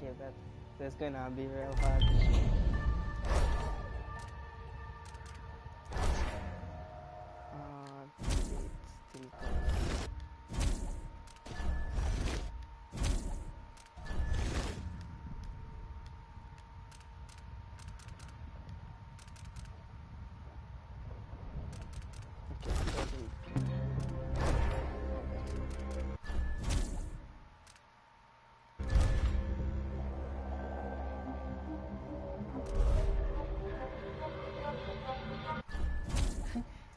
Okay, that's gonna be real hard.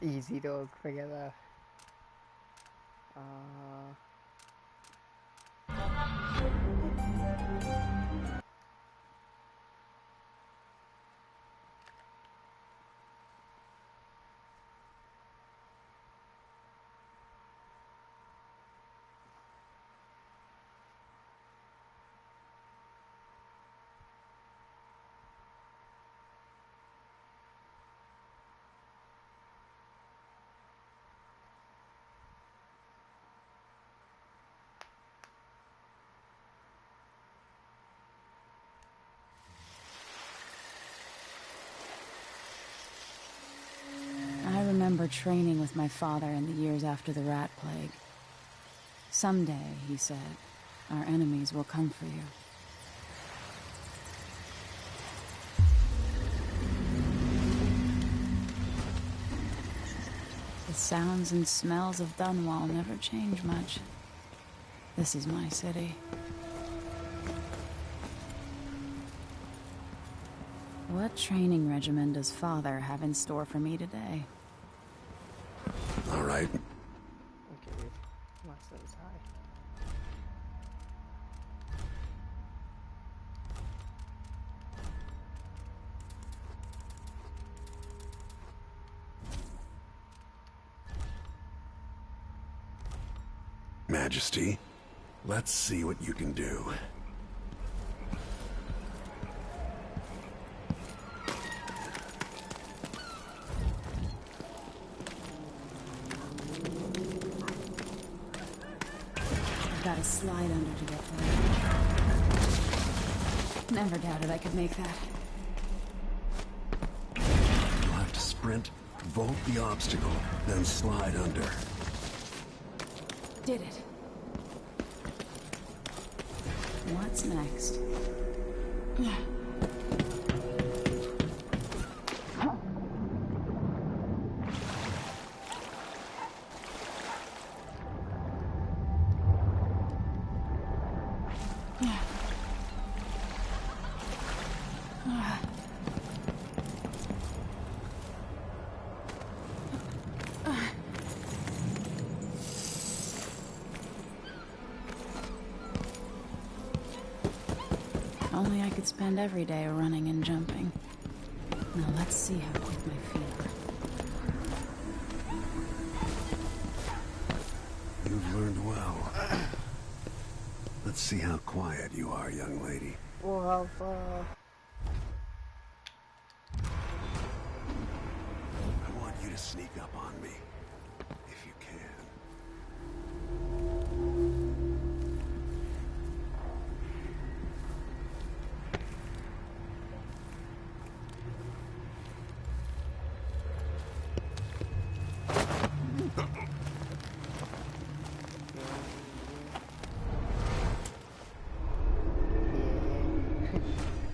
It's easy to figure that. I remember training with my father in the years after the rat plague. Someday, he said, our enemies will come for you. The sounds and smells of Dunwall never change much. This is my city. What training regimen does Father have in store for me today? All right. Okay, muscles high. Majesty, let's see what you can do. Got to slide under to get there. Never doubted I could make that. You'll have to sprint, vault the obstacle, then slide under. Did it. What's next? Only I could spend every day running and jumping. Now let's see how quick my feet are. You've learned well. Let's see how quiet you are, young lady. Well, I want you to sneak up on me, if you can.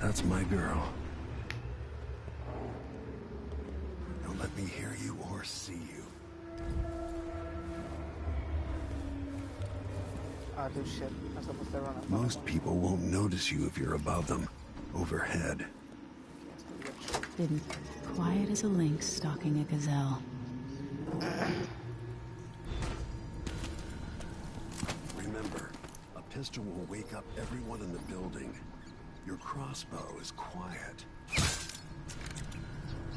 That's my girl. Don't let me hear you or see you. do shit. I'm supposed to run up. Most people won't notice you if you're above them, overhead. Been quiet as a lynx stalking a gazelle. Remember, a pistol will wake up everyone in the building. Your crossbow is quiet.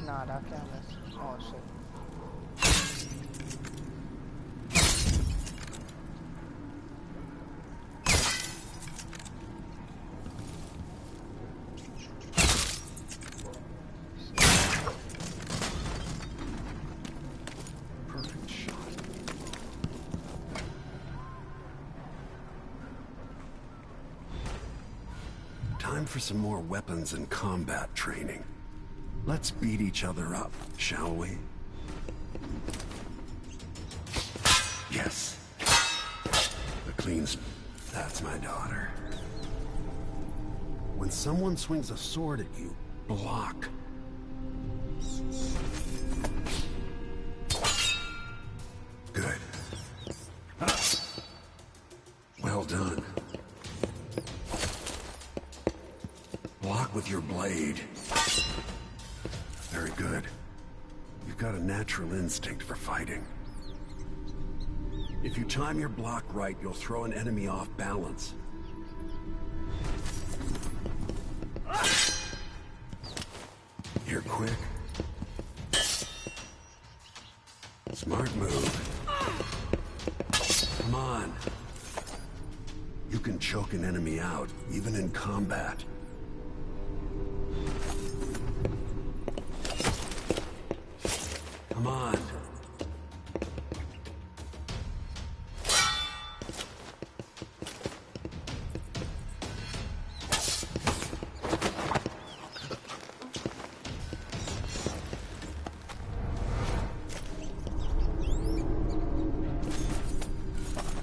Nada, cameras. Oh shit. Perfect shot. Time for some more weapons and combat training. Let's beat each other up, shall we? Yes. The That's my daughter. When someone swings a sword at you, block. Good. Well done. Block with your blade. Very good. You've got a natural instinct for fighting. If you time your block right, you'll throw an enemy off balance. You're quick. Smart move. Come on. You can choke an enemy out, even in combat. Come on.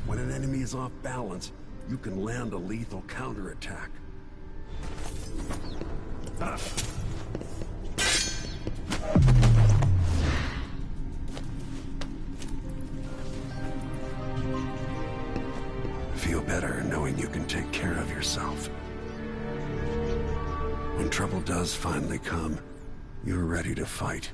When an enemy is off balance, you can land a lethal counterattack. Feel better knowing you can take care of yourself. When trouble does finally come, you're ready to fight.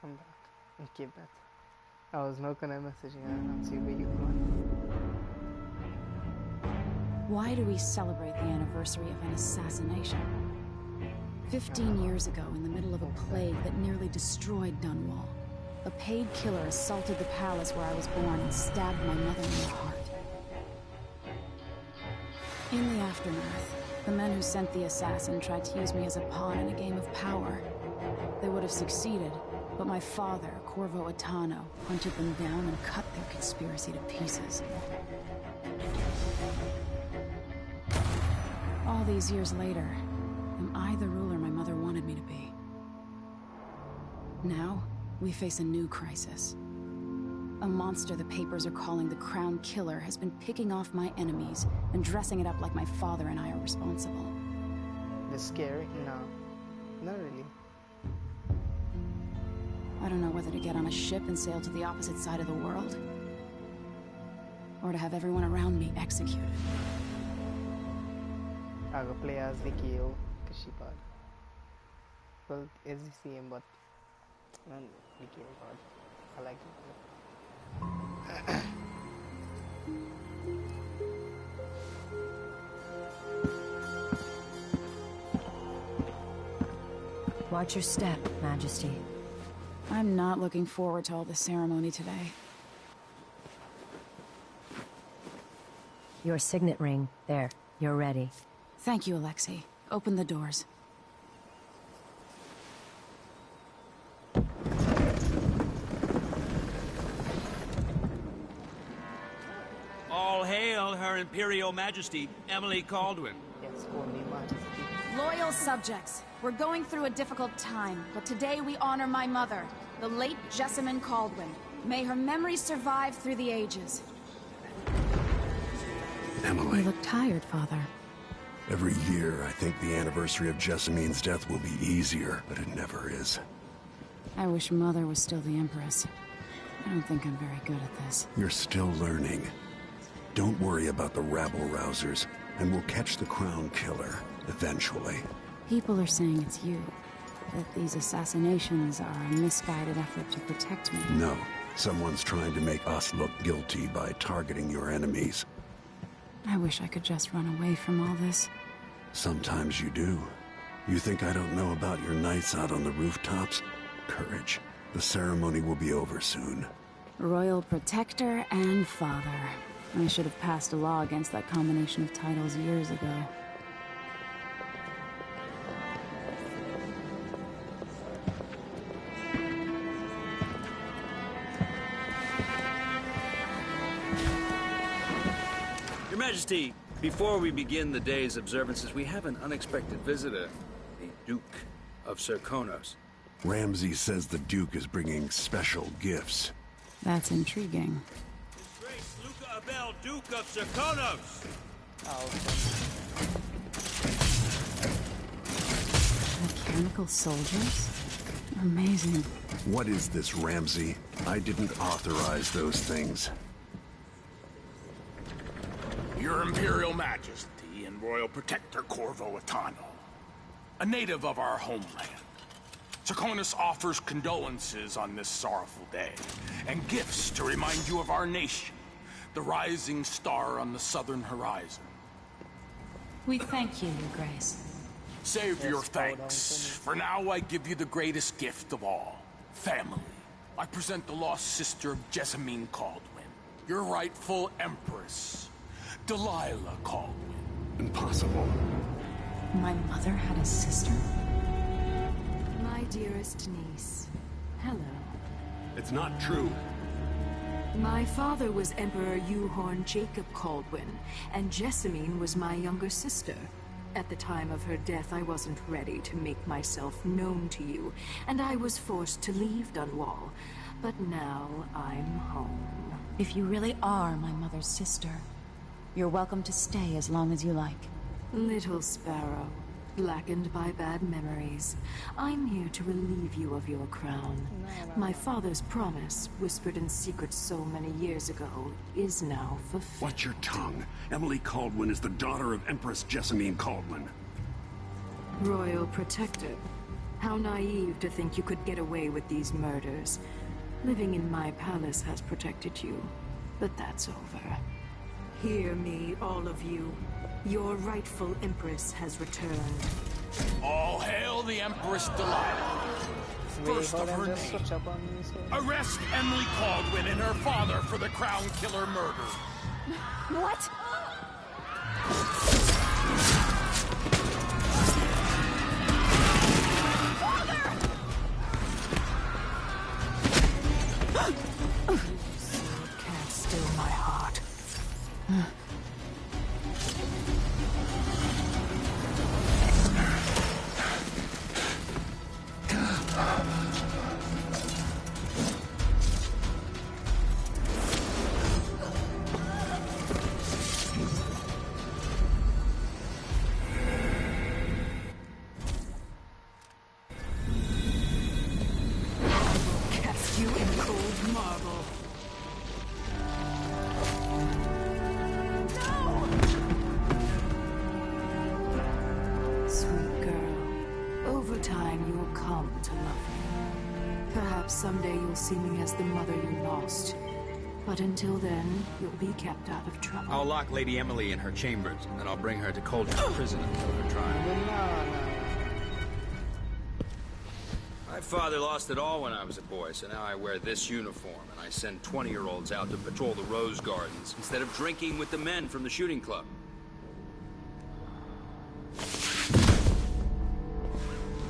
Come back and keep that. I was not gonna message you and see where you're going. Why do we celebrate the anniversary of an assassination? 15 years ago, in the middle of a plague that nearly destroyed Dunwall, a paid killer assaulted the palace where I was born and stabbed my mother in the heart. In the aftermath, the men who sent the assassin tried to use me as a pawn in a game of power. They would have succeeded, but my father, Corvo Atano, hunted them down and cut their conspiracy to pieces. All these years later, am I the ruler my mother wanted me to be? Now, we face a new crisis. A monster the papers are calling the Crown Killer has been picking off my enemies and dressing it up like my father and I are responsible. This scary? No. Not really. I don't know whether to get on a ship and sail to the opposite side of the world, or to have everyone around me executed. I go play as Vicky or Kashipad. Well, it's the same, but not Vicky or God. I like it. Watch your step, Majesty. I'm not looking forward to all the ceremony today. Your signet ring. There. You're ready. Thank you, Alexei. Open the doors. All hail Her Imperial Majesty, Emily Caldwin. Yes, only Majesty. Loyal subjects, we're going through a difficult time, but today we honor my mother, the late Jessamine Caldwin. May her memory survive through the ages. Emily. You look tired, Father. Every year, I think the anniversary of Jessamine's death will be easier, but it never is. I wish Mother was still the Empress. I don't think I'm very good at this. You're still learning. Don't worry about the rabble-rousers, and we'll catch the Crown Killer, eventually. People are saying it's you. That these assassinations are a misguided effort to protect me. No. Someone's trying to make us look guilty by targeting your enemies. I wish I could just run away from all this. Sometimes you do. You think I don't know about your nights out on the rooftops? Courage. The ceremony will be over soon. Royal Protector and Father. I should have passed a law against that combination of titles years ago. Your Majesty, before we begin the day's observances, we have an unexpected visitor, the Duke of Serkonos. Ramsey says the Duke is bringing special gifts. That's intriguing. His Grace Luca Abel, Duke of Serkonos! Oh, Mechanical soldiers? Amazing. What is this, Ramsey? I didn't authorize those things. Your Imperial Majesty and Royal Protector Corvo Atano, a native of our homeland. Serkonos offers condolences on this sorrowful day, and gifts to remind you of our nation, the rising star on the southern horizon. We thank you, Your Grace. Save your thanks. For now, I give you the greatest gift of all, family. I present the lost sister of Jessamine Caldwin, your rightful Empress, Delilah Caldwin. Impossible. My mother had a sister? My dearest niece, hello. It's not true. My father was Emperor Euhorn Jacob Caldwin, and Jessamine was my younger sister. At the time of her death, I wasn't ready to make myself known to you, and I was forced to leave Dunwall. But now I'm home. If you really are my mother's sister, you're welcome to stay as long as you like. Little sparrow, blackened by bad memories, I'm here to relieve you of your crown. My father's promise, whispered in secret so many years ago, is now fulfilled. Watch your tongue. Emily Caldwin is the daughter of Empress Jessamine Caldwin. Royal Protector. How naive to think you could get away with these murders. Living in my palace has protected you, but that's over. Hear me, all of you. Your rightful Empress has returned. All hail the Empress Delilah. First of her just name, switch up on me, so... arrest Emily Caldwin and her father for the Crown Killer murder. What? Can't still my heart. Cast you in cold marble. Sweet girl, over time you'll come to love me. Perhaps someday you'll see me as the mother you lost. But until then, you'll be kept out of trouble. I'll lock Lady Emily in her chambers, and then I'll bring her to Coldham's prison until her trial. My father lost it all when I was a boy, so now I wear this uniform, and I send 20-year-olds out to patrol the rose gardens instead of drinking with the men from the shooting club.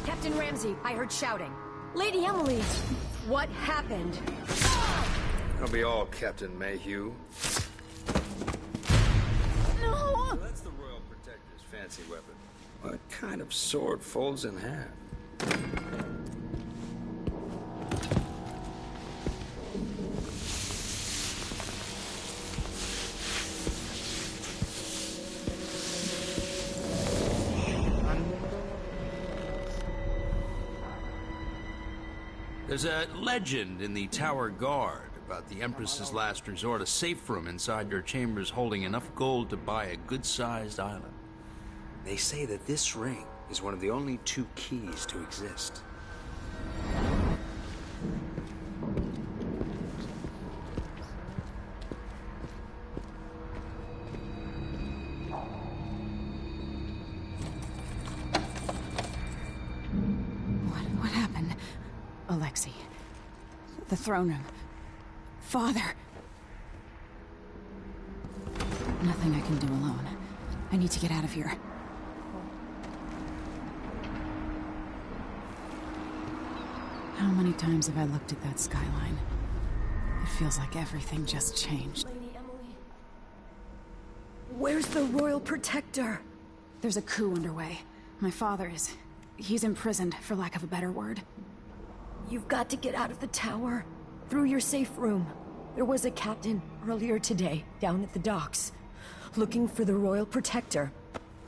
Captain Ramsey, I heard shouting. Lady Emily, what happened? That'll be all, Captain Mayhew. No! So that's the Royal Protector's fancy weapon. What kind of sword folds in half? There's a legend in the Tower Guard about the Empress's last resort, a safe room inside your chambers holding enough gold to buy a good-sized island. They say that this ring is one of the only 2 keys to exist. What happened? Alexei. The throne room. Father. Nothing I can do alone. I need to get out of here. How many times have I looked at that skyline? It feels like everything just changed. Lady Emily. Where's the Royal Protector? There's a coup underway. My father is... he's imprisoned, for lack of a better word. You've got to get out of the tower. Through your safe room. There was a captain earlier today, down at the docks. Looking for the Royal Protector.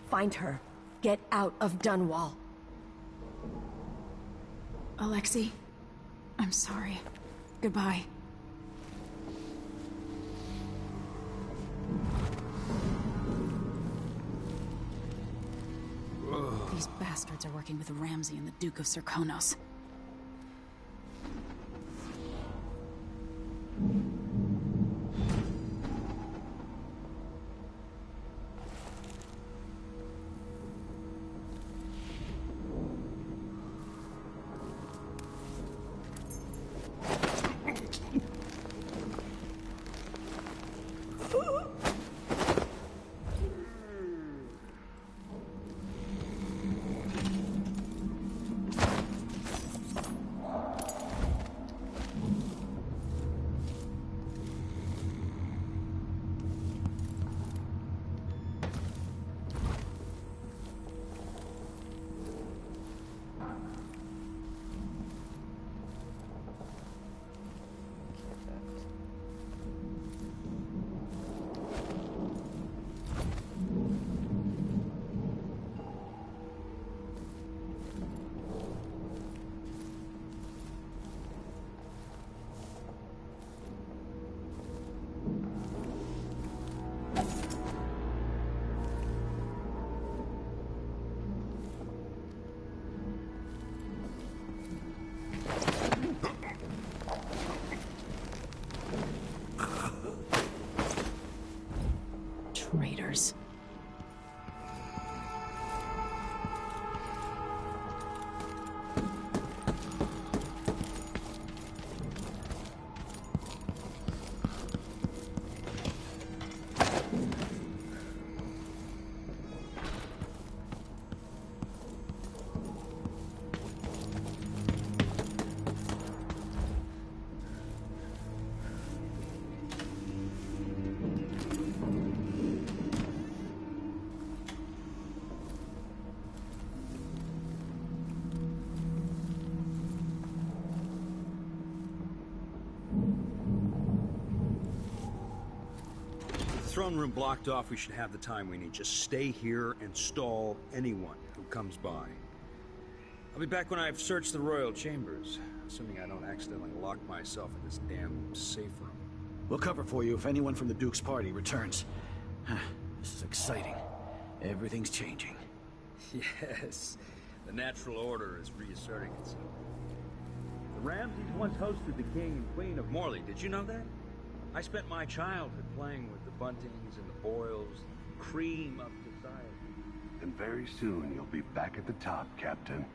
Find her. Get out of Dunwall. Alexei, I'm sorry. Goodbye. These bastards are working with Ramsey and the Duke of Serkonos. Traitors. Throne room blocked off, we should have the time we need. Just stay here and stall anyone who comes by. I'll be back when I've searched the royal chambers, assuming I don't accidentally lock myself in this damn safe room. We'll cover for you if anyone from the Duke's party returns. This is exciting. Everything's changing. Yes, the natural order is reasserting itself. The Ramseys once hosted the king and queen of Morley. Did you know that? I spent my childhood playing with the Buntings and the Boyles, the cream of society. And very soon you'll be back at the top, Captain.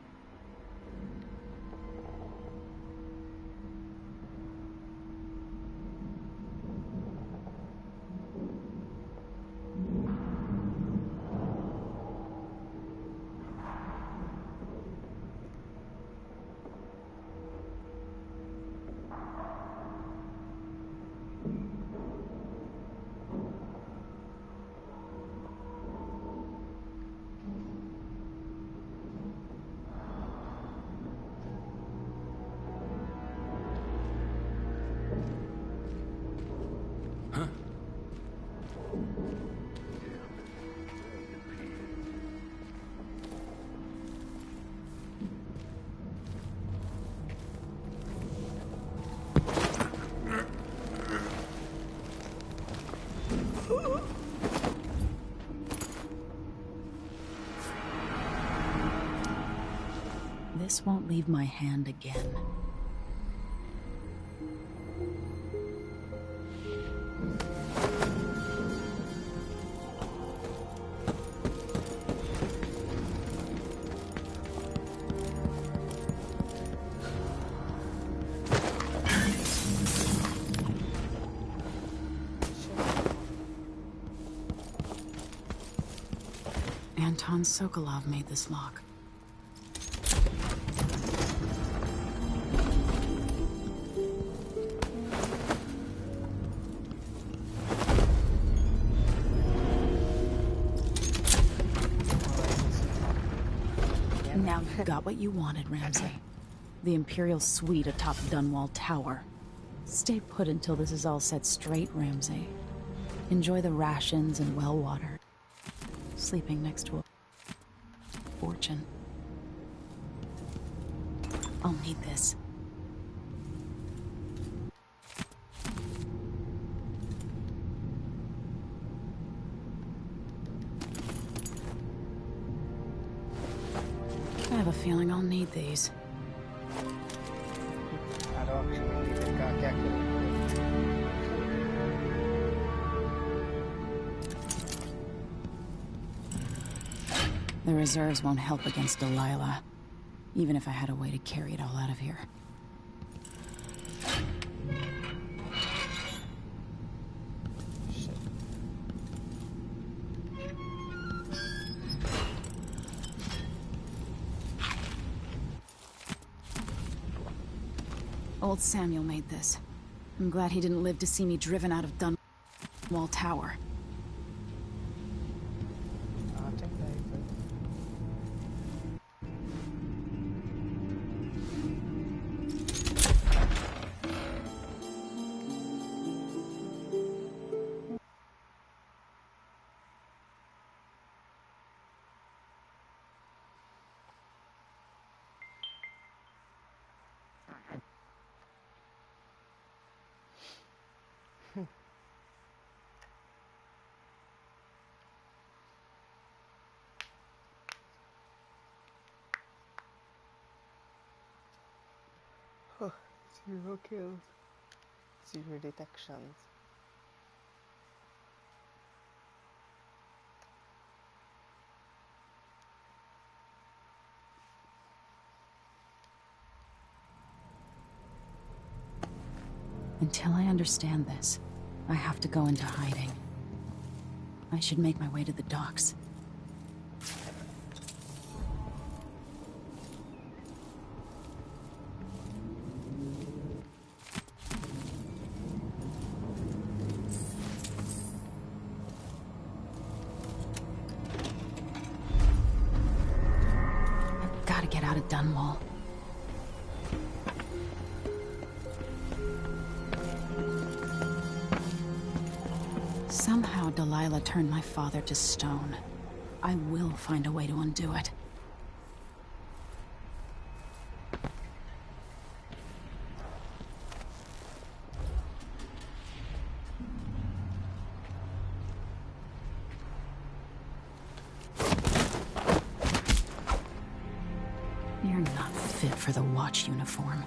This won't leave my hand again. Anton Sokolov made this lock. Now you got what you wanted, Ramsey. The Imperial suite atop Dunwall Tower. Stay put until this is all set straight, Ramsey. Enjoy the rations and well water. Sleeping next to a fortune. I'll need this. I have a feeling I'll need these. The reserves won't help against Delilah, even if I had a way to carry it all out of here. Old Samuel made this. I'm glad he didn't live to see me driven out of Dunwall Tower. Zero kills, zero detections. Until I understand this, I have to go into hiding. I should make my way to the docks. I've got to get out of Dunwall. Somehow Delilah turned my father to stone. I will find a way to undo it. You're not fit for the watch uniform.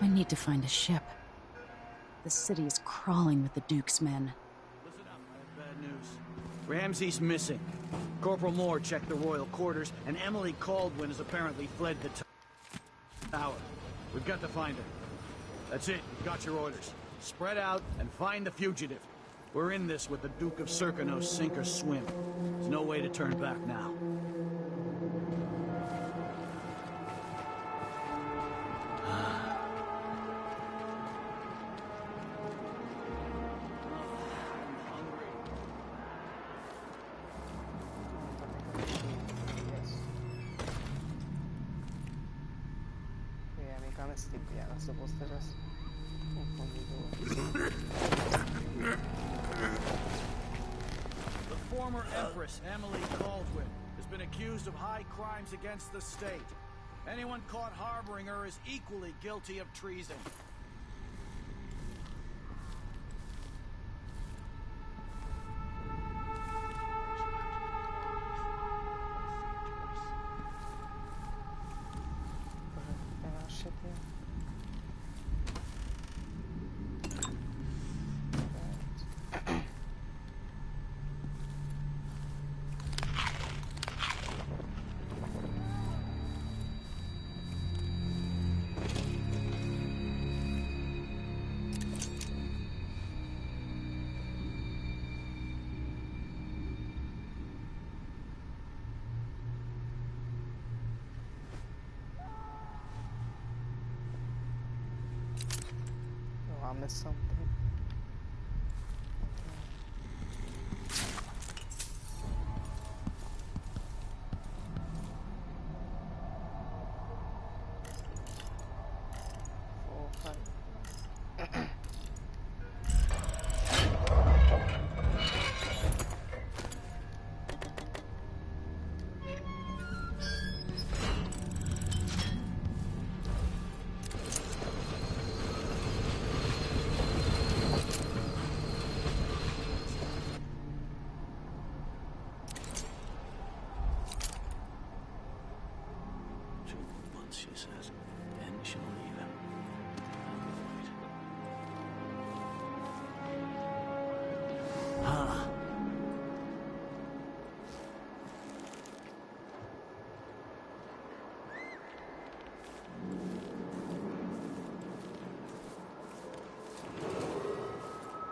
I need to find a ship. The city is crawling with the Duke's men. Listen up, I have bad news. Ramsey's missing. Corporal Moore checked the royal quarters, and Emily Caldwin has apparently fled the tower. We've got to find her. That's it, you've got your orders. Spread out and find the fugitive. We're in this with the Duke of Serkino, sink or swim. There's no way to turn back now. Yeah, még a stick, yeah, supposed to just The former Empress, Emily Caldwin, has been accused of high crimes against the state. Anyone caught harboring her is equally guilty of treason. I missed something. She says, then she'll leave him. Huh.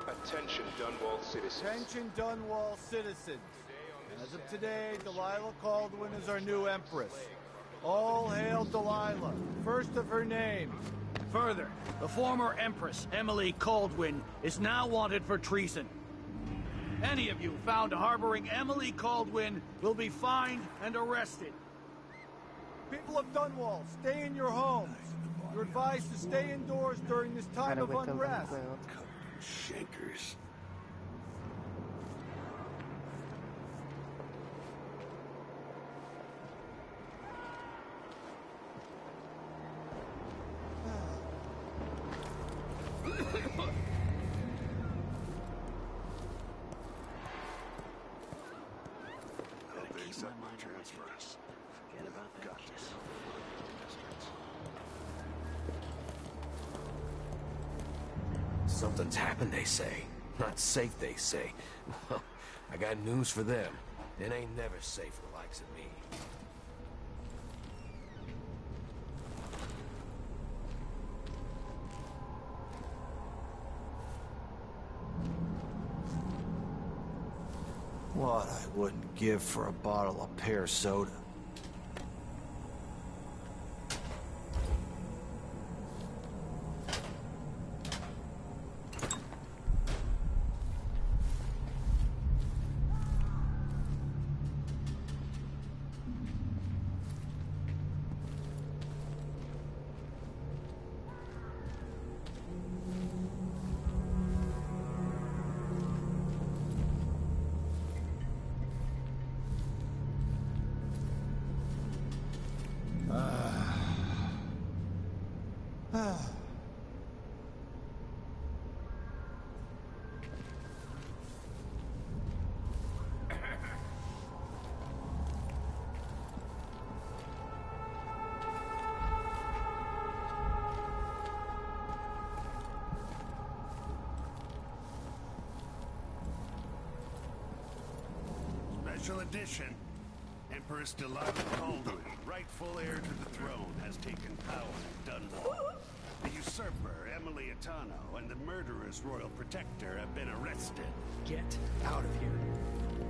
Attention, Dunwall citizens. Attention, Dunwall citizens. As of today, Delilah Caldwin is our new Empress. All hail Delilah, first of her name. Further, the former Empress, Emily Caldwin, is now wanted for treason. Any of you found harboring Emily Caldwin will be fined and arrested. People of Dunwall, stay in your homes. You're advised to stay indoors during this time of unrest. Shankers. Something's happened, they say. Not safe, they say. Well, I got news for them. It ain't never safe for the likes of me. What I wouldn't give for a bottle of pear soda. Special edition. Empress Delilah Caldwin, rightful heir to the throne, has taken power in Dunwall. The usurper, Emily Atano, and the murderous royal protector have been arrested. Get out of here.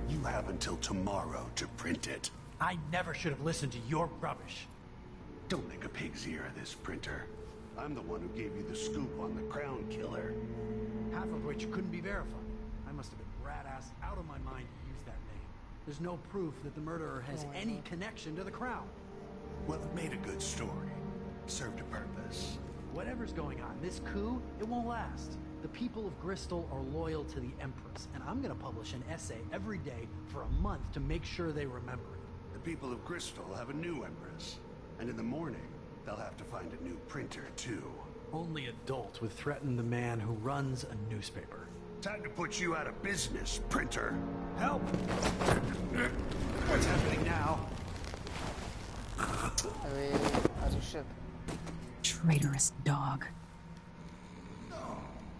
You have until tomorrow to print it. I never should have listened to your rubbish. Don't make a pig's ear of this, printer. I'm the one who gave you the scoop on the Crown Killer. Half of which couldn't be verified. I must have been rat-ass out of my mind to use that name. There's no proof that the murderer has any connection to the Crown. Well, it made a good story. Served a purpose. Whatever's going on, this coup, it won't last. The people of Bristol are loyal to the Empress, and I'm gonna publish an essay every day for a month to make sure they remember it. The people of Bristol have a new Empress, and in the morning, they'll have to find a new printer, too. Only adults would threaten the man who runs a newspaper. Time to put you out of business, printer. Help! What's happening now? As you should. Traitorous dog.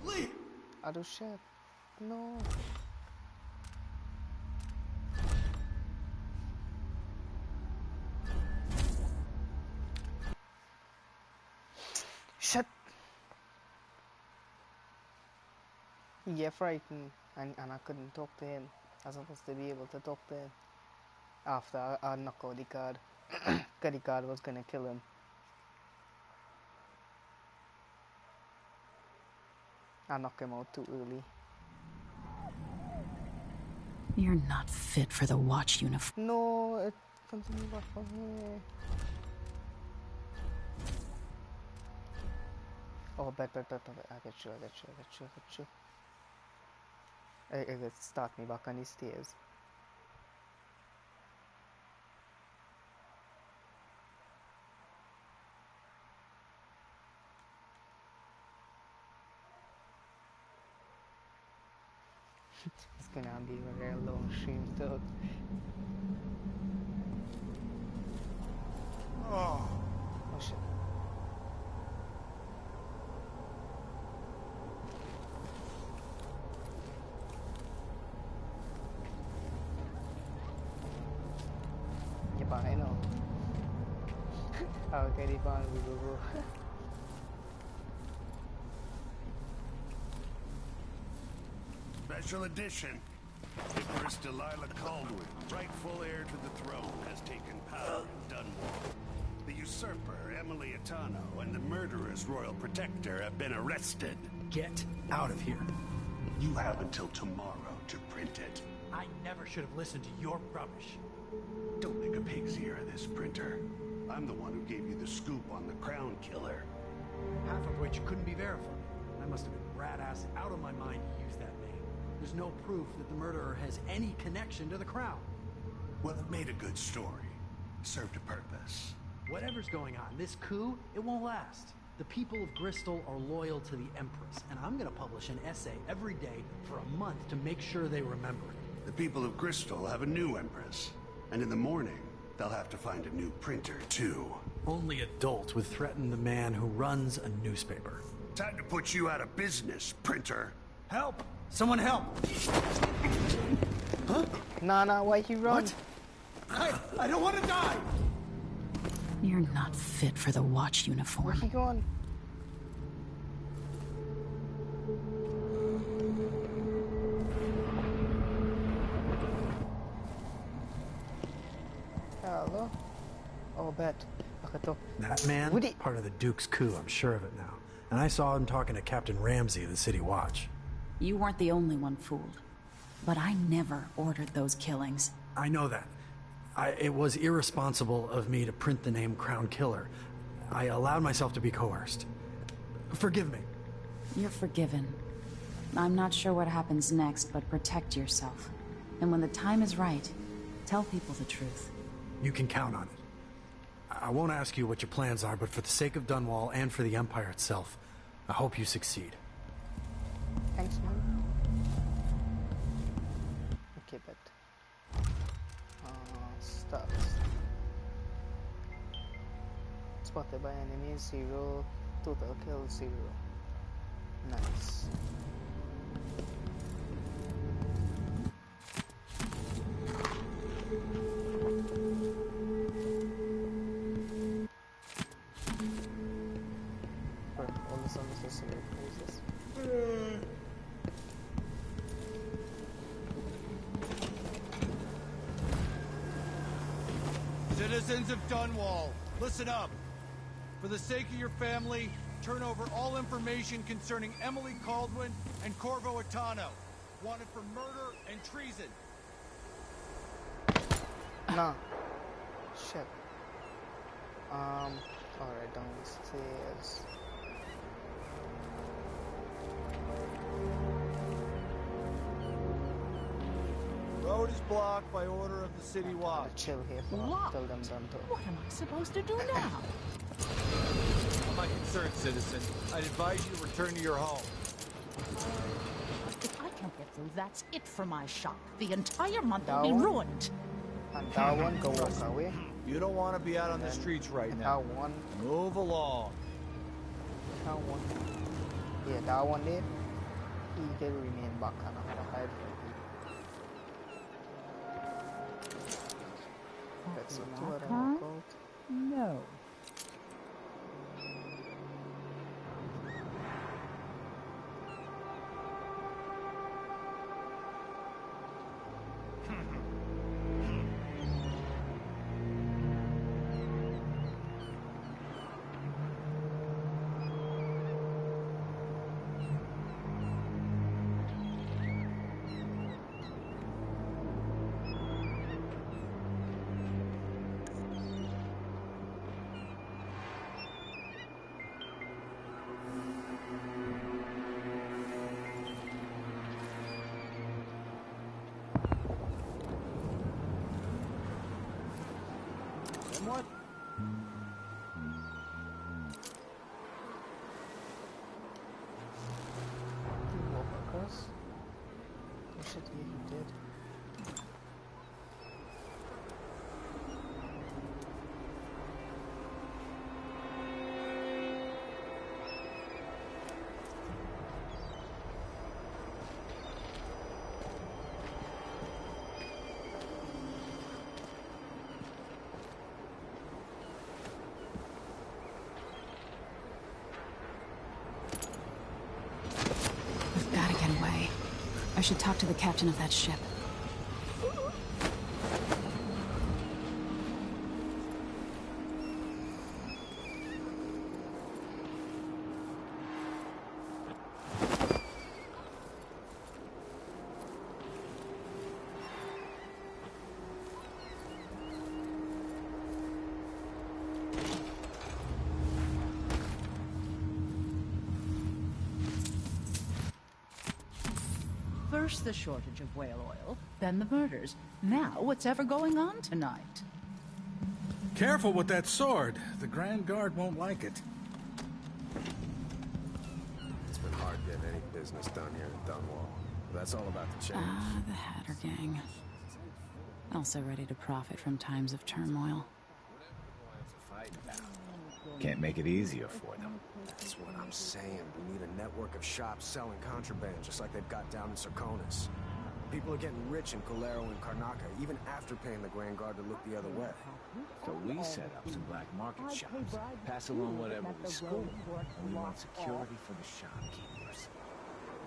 Leave! Adu ship. No. Shit. He get frightened and I couldn't talk to him. I was supposed to be able to talk to him after I knocked out the card. Because the card was gonna kill him. I knocked him out too early. You're not fit for the watch uniform. No, it continued back from here. Oh, bet. I get you. It start me back on the stairs. It's gonna be a very long stream though. Oh shit. I know. Okay, the fun we go bro. Special edition. Empress Delilah Caldwin, rightful heir to the throne, has taken power in Dunwall. The usurper, Emily Atano, and the murderous royal protector have been arrested. Get out of here. You have until tomorrow to print it. I never should have listened to your rubbish. Don't make a pig's ear of this, printer. I'm the one who gave you the scoop on the crown killer. Half of which couldn't be verified. I must have been rat-ass out of my mind to use that name. There's no proof that the murderer has any connection to the crown. Well, it made a good story. Served a purpose. Whatever's going on, this coup, it won't last. The people of Bristol are loyal to the Empress, and I'm gonna publish an essay every day for a month to make sure they remember it. The people of Bristol have a new Empress, and in the morning, they'll have to find a new printer, too. Only adults would threaten the man who runs a newspaper. Time to put you out of business, printer. Help! Someone help! Huh? Nah, why he run? What? I don't want to die! You're not fit for the watch uniform. Where he going? Hello? Oh, bet. That man, part of the Duke's coup, I'm sure of it now. And I saw him talking to Captain Ramsey of the City Watch. You weren't the only one fooled. But I never ordered those killings. I know that. It was irresponsible of me to print the name Crown Killer. I allowed myself to be coerced. Forgive me. You're forgiven. I'm not sure what happens next, but protect yourself. And when the time is right, tell people the truth. You can count on it. I won't ask you what your plans are, but for the sake of Dunwall and for the Empire itself, I hope you succeed. Thanks, man. Okay, bet. Stats. Spotted by enemies, 0. Total kills, 0. Nice. All the songs are silly places. Citizens of Dunwall, listen up. For the sake of your family, turn over all information concerning Emily Caldwin and Corvo Atano, wanted for murder and treason. Nah. Shit. Alright, downstairs. block by order of the city watch. Chill here for Locked. till them done too. What am I supposed to do now? I'm not concerned, citizen. I'd advise you to return to your home. If I can't get through, that's it for my shop. The entire month That will be one? ruined. And that one go walk away. You don't want to be out on the streets right now. That one. Move along. That one. Yeah, that one there. He can remain back and hide. Let's see two of them walk out. No. What? Walk across. Oh shit, yeah, he did. We've got to get away. I should talk to the captain of that ship. First the shortage of whale oil, then the murders. Now what's ever going on tonight? Careful with that sword. The Grand Guard won't like it. It's been hard getting any business done here in Dunwall. That's all about the change. Ah, the Hatter gang. Also ready to profit from times of turmoil. Can't make it easier for them. That's what I'm saying. We need a network of shops selling contraband, just like they've got down in Serconis. People are getting rich in Colero and Karnaca, even after paying the Grand Guard to look the other way. So we set up some black market shops, pass along whatever we score, and we want security for the shopkeepers.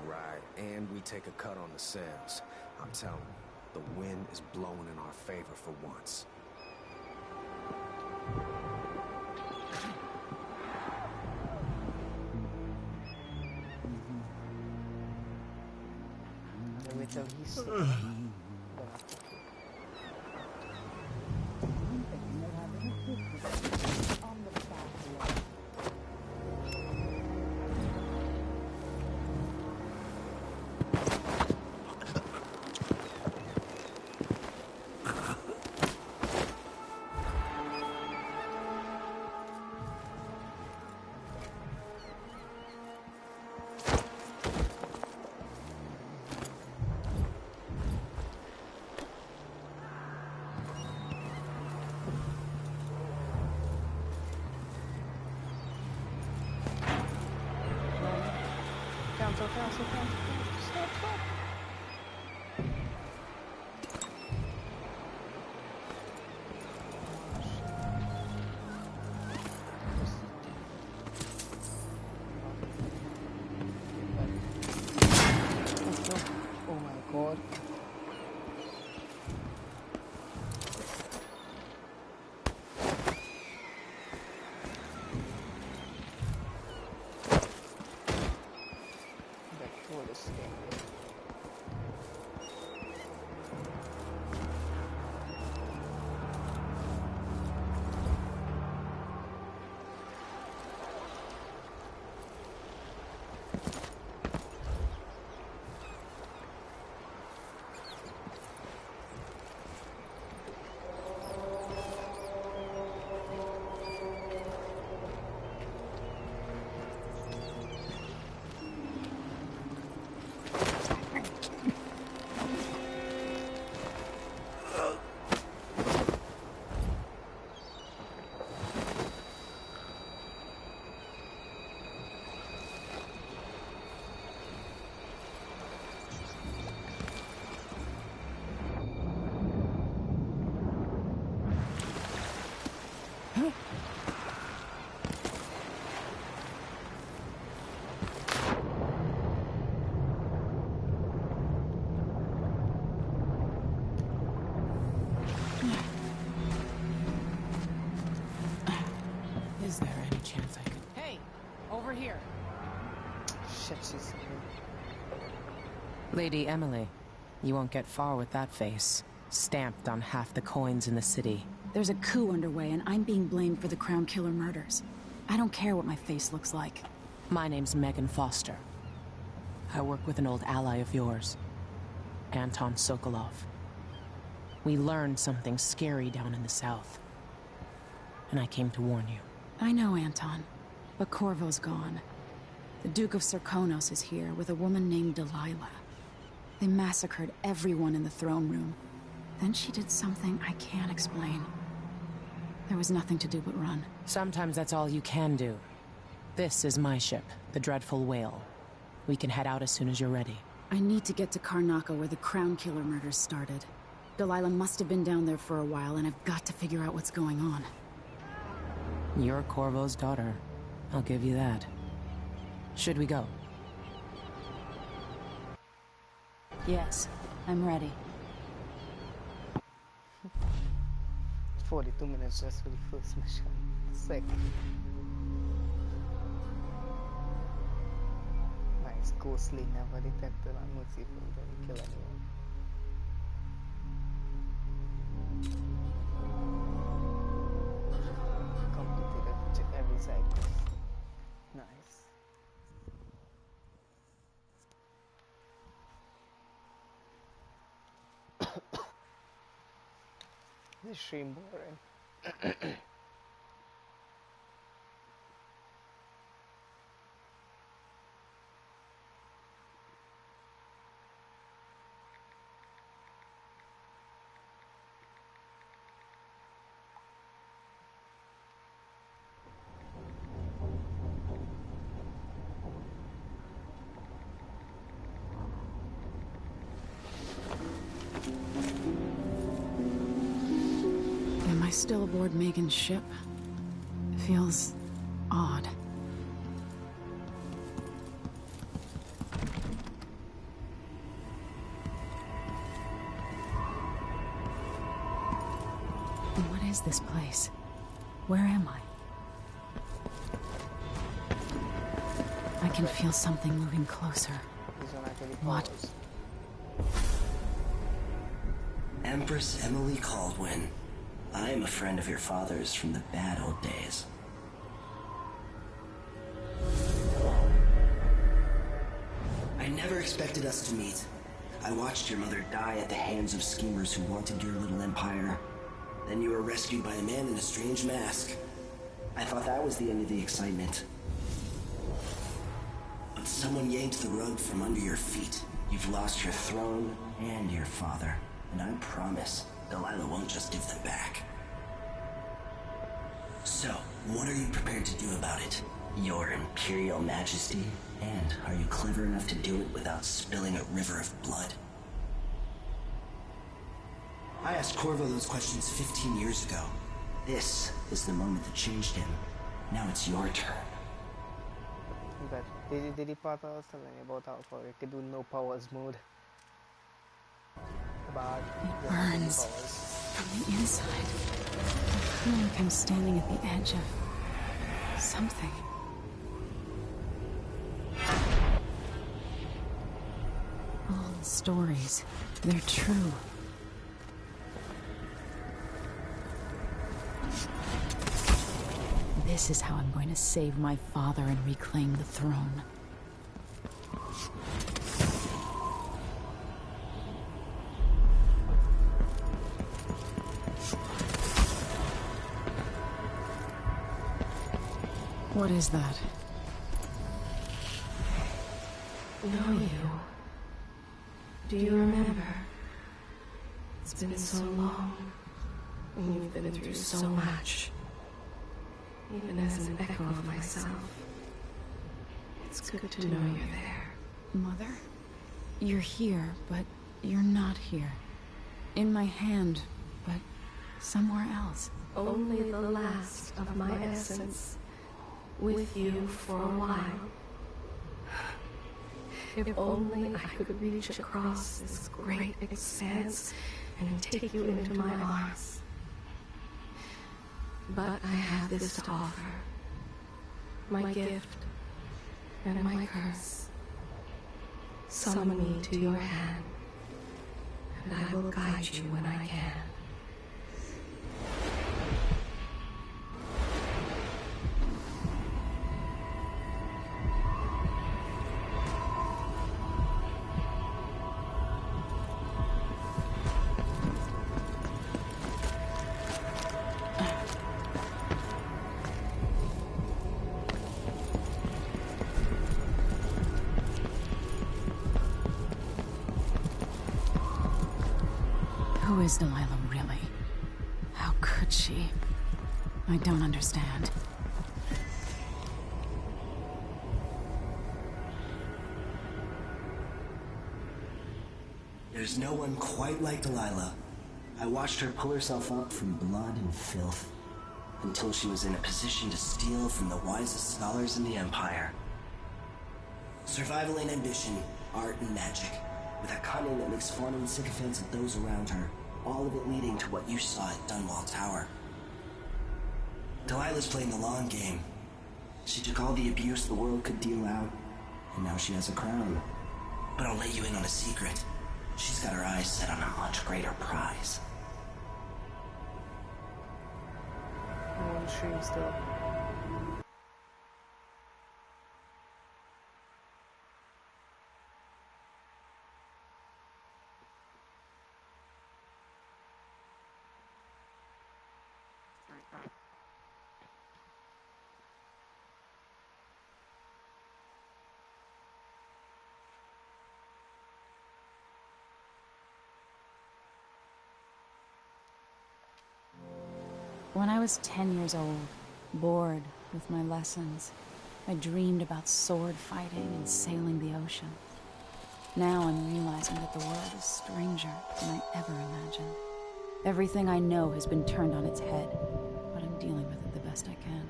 Right, and we take a cut on the sales. I'm telling you, the wind is blowing in our favor for once. Wait till he's cancel. Stop. Oh my god. shit she's saying. Lady Emily, you won't get far with that face. Stamped on half the coins in the city. There's a coup underway, and I'm being blamed for the Crown Killer murders. I don't care what my face looks like. My name's Megan Foster. I work with an old ally of yours, Anton Sokolov. We learned something scary down in the south, and I came to warn you. I know, Anton, but Corvo's gone. The Duke of Serkonos is here with a woman named Delilah. They massacred everyone in the throne room. Then she did something I can't explain. There was nothing to do but run. Sometimes that's all you can do. This is my ship, the Dreadful Whale. We can head out as soon as you're ready. I need to get to Karnaca where the Crown Killer murders started. Delilah must have been down there for a while, and I've got to figure out what's going on. You're Corvo's daughter. I'll give you that. Should we go? Yes, I'm ready. 42 minutes just for the first mission. Sick. Nice. Ghostly never detected, unmerciful, didn't kill anyone. Completed every side quest. Nice. This stream boring. Am I still aboard Megan's ship? It feels odd. What is this place? Where am I? I can feel something moving closer. What? Empress Emily Caldwin. I am a friend of your father's from the bad old days. I never expected us to meet. I watched your mother die at the hands of schemers who wanted your little empire. Then you were rescued by a man in a strange mask. I thought that was the end of the excitement. But someone yanked the rug from under your feet. You've lost your throne and your father. And I promise Delilah won't just give them back. So, what are you prepared to do about it? Your Imperial Majesty? And are you clever enough to do it without spilling a river of blood? I asked Corvo those questions 15 years ago. This is the moment that changed him. Now it's your turn. But did he part I was telling you about how far you could do no powers mode? It burns from the inside. I feel like I'm standing at the edge of something. All the stories, they're true. This is how I'm going to save my father and reclaim the throne. What is that? Know you. Do you remember? It's been so long, and you've been through so much. Even as an echo of myself, it's good to know you're there. Mother? You're here, but you're not here. In my hand, but somewhere else. Only the last of my essence. With you for a while. If only I could reach across this great expanse and take you into my arms. But I have this to offer. My gift and my curse. Summon me to your hand, and I will guide you when I can. Who is Delilah really? How could she? I don't understand. There's no one quite like Delilah. I watched her pull herself up from blood and filth until she was in a position to steal from the wisest scholars in the Empire. Survival and ambition, art and magic, with a cunning that makes fun and sycophants of those around her, all of it leading to what you saw at Dunwall Tower. Delilah's playing the long game. She took all the abuse the world could deal out, and now she has a crown. But I'll let you in on a secret. She's got her eyes set on a much greater prize. One stream still. When I was 10 years old, bored with my lessons, I dreamed about sword fighting and sailing the ocean. Now I'm realizing that the world is stranger than I ever imagined. Everything I know has been turned on its head, but I'm dealing with it the best I can.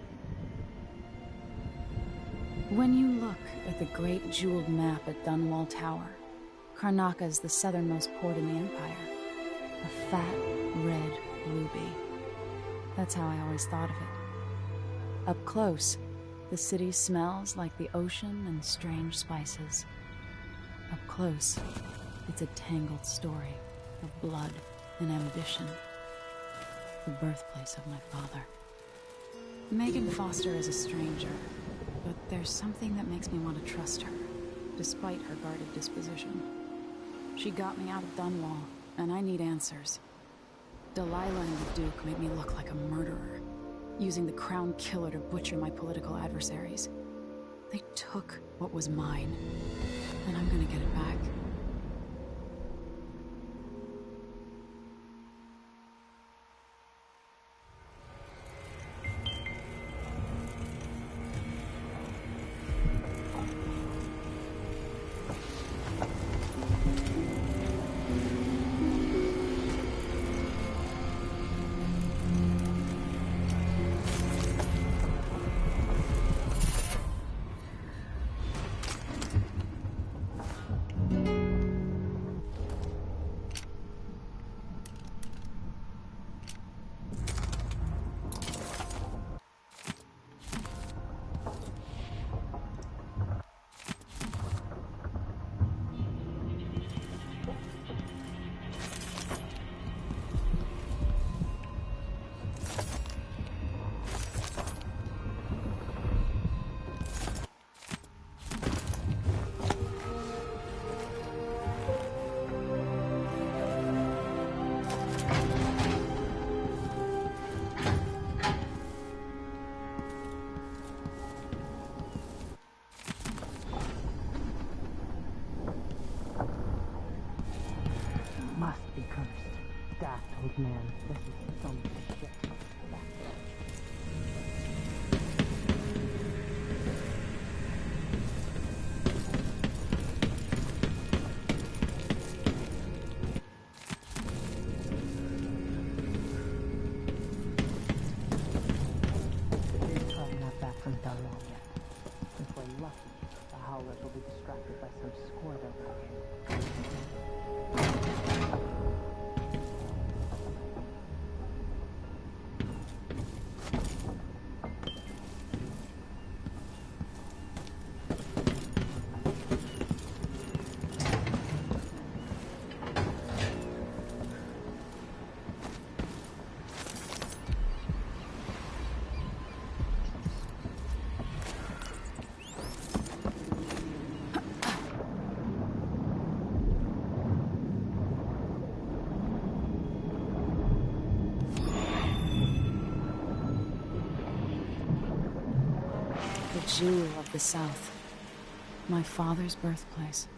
When you look at the great jeweled map at Dunwall Tower, Karnaca is the southernmost port in the Empire. A fat, red ruby. That's how I always thought of it. Up close, the city smells like the ocean and strange spices. Up close, it's a tangled story of blood and ambition. The birthplace of my father. Megan Foster is a stranger, but there's something that makes me want to trust her, despite her guarded disposition. She got me out of Dunwall, and I need answers. Delilah and the Duke made me look like a murderer, using the Crown Killer to butcher my political adversaries. They took what was mine, and I'm gonna get it back. Must be cursed. Daft old man. This is some shit. He's probably not back from Dunwall yet. If we're lucky, the Howlers will be distracted by some score they're playing. jewel of the South. My father's birthplace.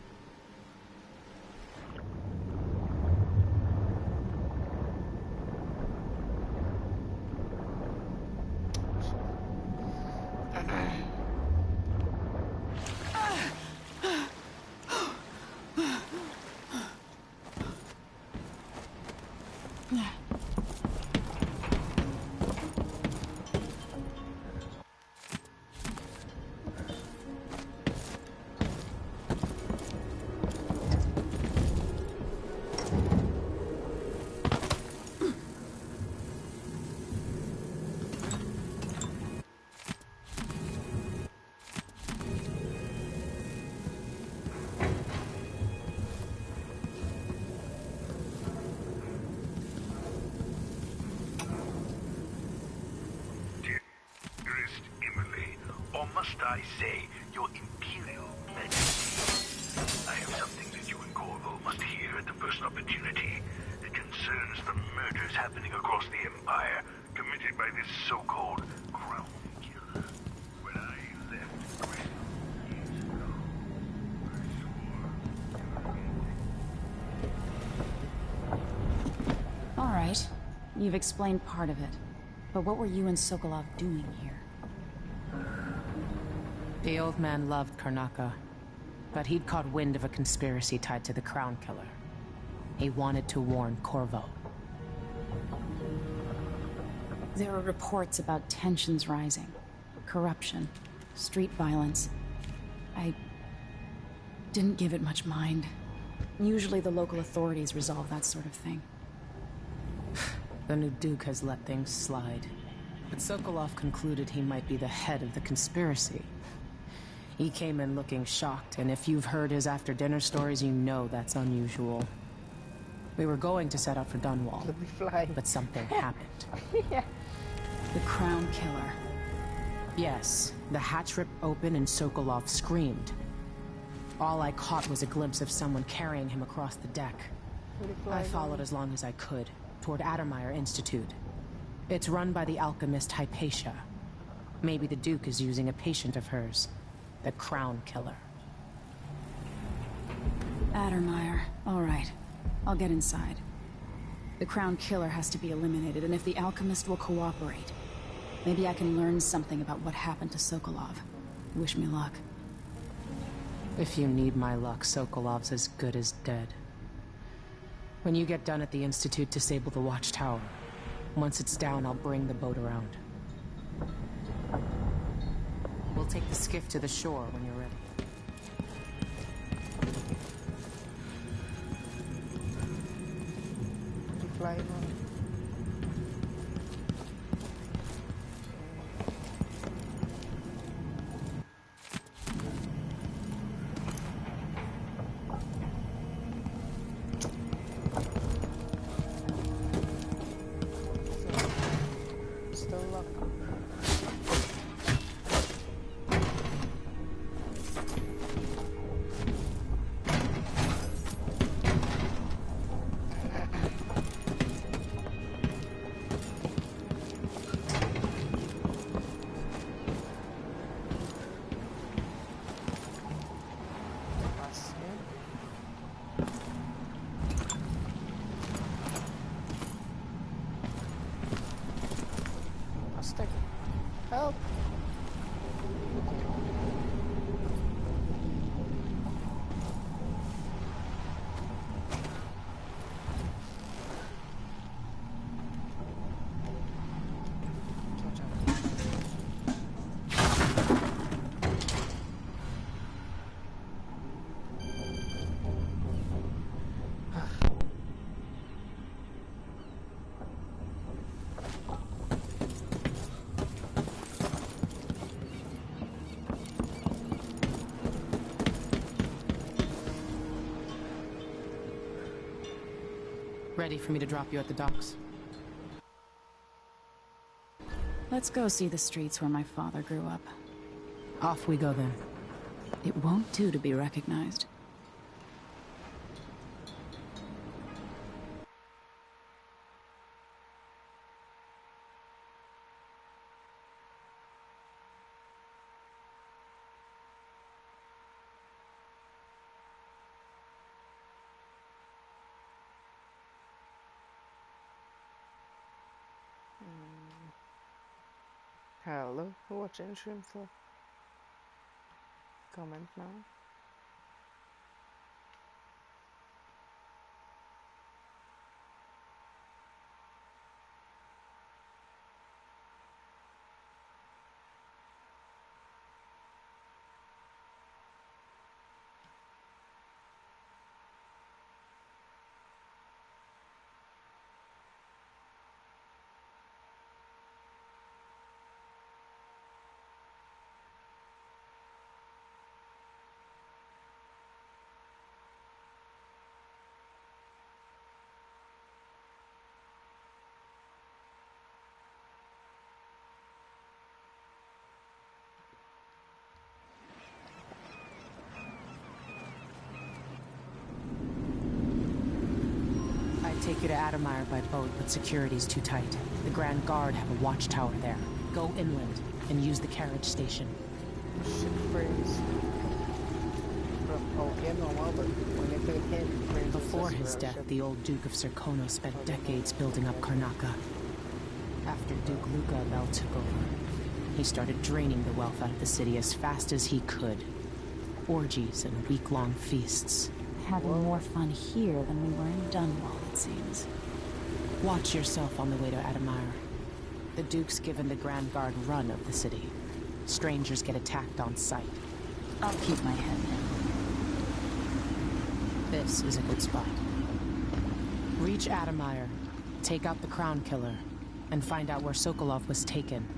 Must I say, your Imperial Majesty? I have something that you and Corvo must hear at the first opportunity. It concerns the murders happening across the Empire, committed by this so-called Crown Killer. When I left Bristol years ago, I swore... All right. You've explained part of it. But what were you and Sokolov doing here? The old man loved Karnaka, but he'd caught wind of a conspiracy tied to the Crown Killer. He wanted to warn Corvo. There are reports about tensions rising, corruption, street violence. I didn't give it much mind. Usually the local authorities resolve that sort of thing. The new Duke has let things slide. But Sokolov concluded he might be the head of the conspiracy. He came in looking shocked, and if you've heard his after-dinner stories, you know that's unusual. We were going to set out for Dunwall, but something happened. Yeah. The Crown Killer. Yes, the hatch ripped open and Sokolov screamed. All I caught was a glimpse of someone carrying him across the deck. I followed as long as I could, toward Addermeyer Institute. It's run by the alchemist Hypatia. Maybe the Duke is using a patient of hers. The Crown Killer. Addermeyer. All right. I'll get inside. The Crown Killer has to be eliminated, and if the alchemist will cooperate, maybe I can learn something about what happened to Sokolov. Wish me luck. If you need my luck, Sokolov's as good as dead. When you get done at the Institute, disable the watchtower. Once it's down, I'll bring the boat around. We'll take the skiff to the shore when you're ready. Fly on. Still locked. Help! Ready for me to drop you at the docks? Let's go see the streets where my father grew up. Off we go then. It won't do to be recognized. Hello, watching stream so comment now. I'd take you to Adamire by boat, but security's too tight. The Grand Guard have a watchtower there. Go inland and use the carriage station. Shit, freeze. Okay, normal, but when you click hit, freeze. Before his death, the old Duke of Serkonos spent decades building up Karnaca. After Duke Luca Bell took over, he started draining the wealth out of the city as fast as he could. Orgies and week-long feasts. Having more fun here than we were in Dunwall, it seems. Watch yourself on the way to Adamire. The Duke's given the Grand Guard run of the city. Strangers get attacked on sight. I'll keep my head down. This is a good spot. Reach Adamire, take out the Crown Killer, and find out where Sokolov was taken.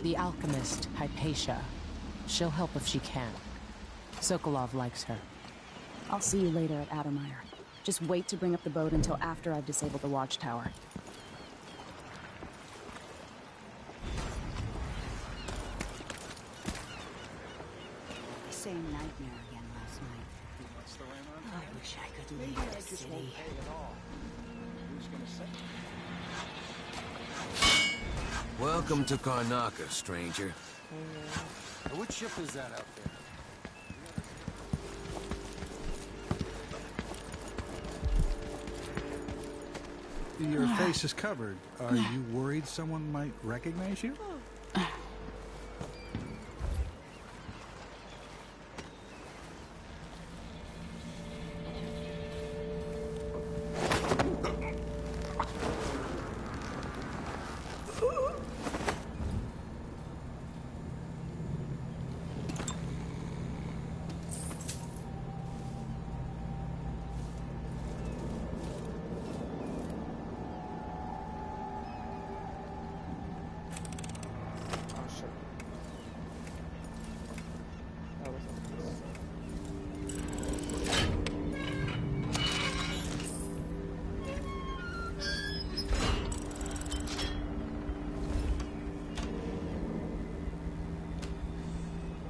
The alchemist, Hypatia. She'll help if she can. Sokolov likes her. I'll see you later at Adamire. Just wait to bring up the boat until after I've disabled the watchtower. Same nightmare again last night. What's the way, man? I wish I could Maybe leave I the just city. won't pay at all. Who's gonna say? Welcome to Karnaca, stranger. Which ship is that out there? Your face is covered. Are you worried someone might recognize you?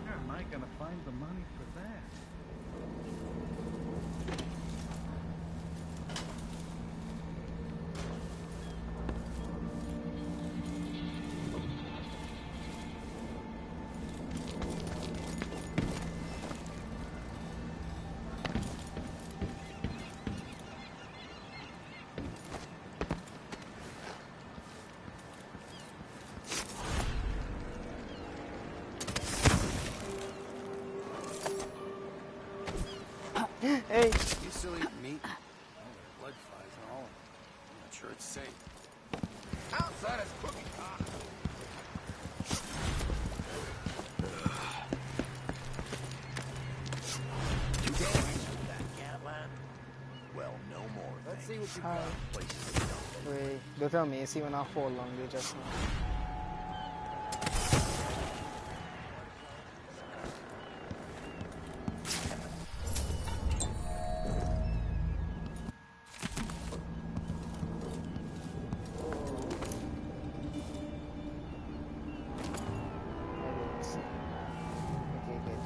Where am I gonna find the money for that? Hey! You still eat meat? Oh, blood flies and all. I'm not sure it's safe. Outside is cooking hot. You don't answer that, Catline? Well, no more. Let's see what you Hi. got. Places to dump. Wait, don't tell me, see when I fall long they just now. Okay, good.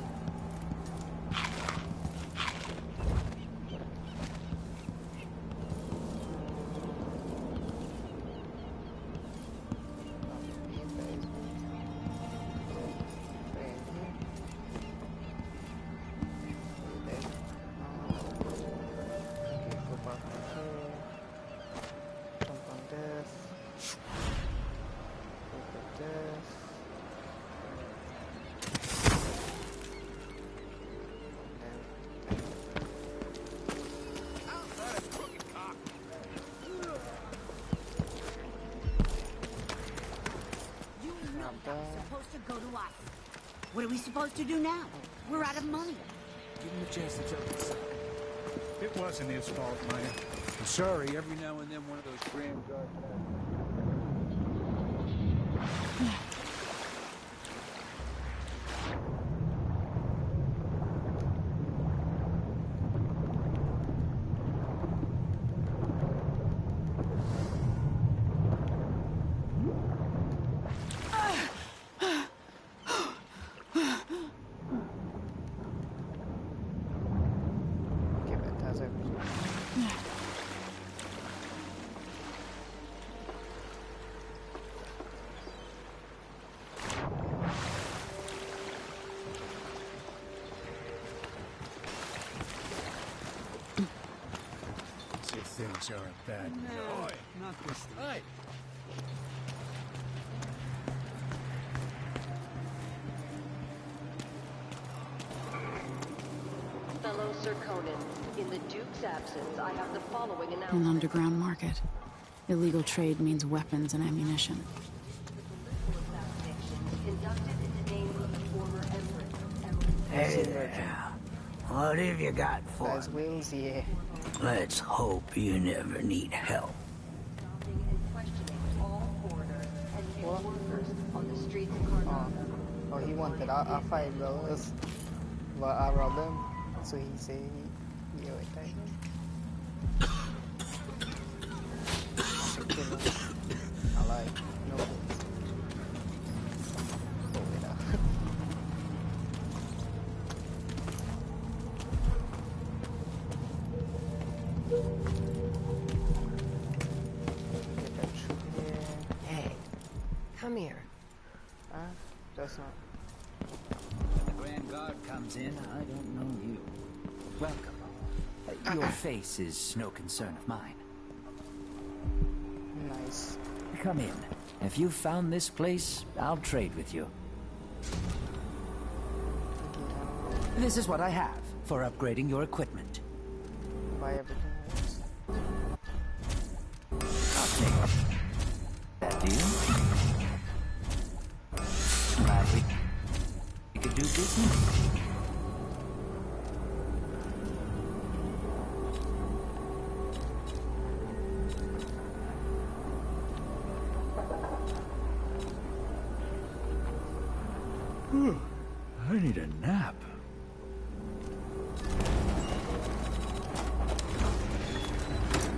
Jump on this. Look at this. to us. What are we supposed to do now? We're out of money. Give him a chance to tell himself. It wasn't his fault, Maya. I'm sorry, every now and then one of those grand guards... Things aren't bad. No, not this time. Fellow Sir Conan, in the Duke's absence, I have the following An announcement. underground market. Illegal trade means weapons and ammunition. Conducted in the name of the former Empress. Hey there. What have you got for There's wheels, yeah. Let's hope you never need help. Oh, he wanted our $5, but I robbed him, so he said he would take him. I like no goods. Go with that. Hey, come here. That's not. When the Grand Guard comes in, I don't know you. Welcome. Your face is no concern of mine. Nice. Come in. If you've found this place, I'll trade with you. This is what I have for upgrading your equipment. Buy everything else. I'll take that deal. Glad we could do business. I need a nap.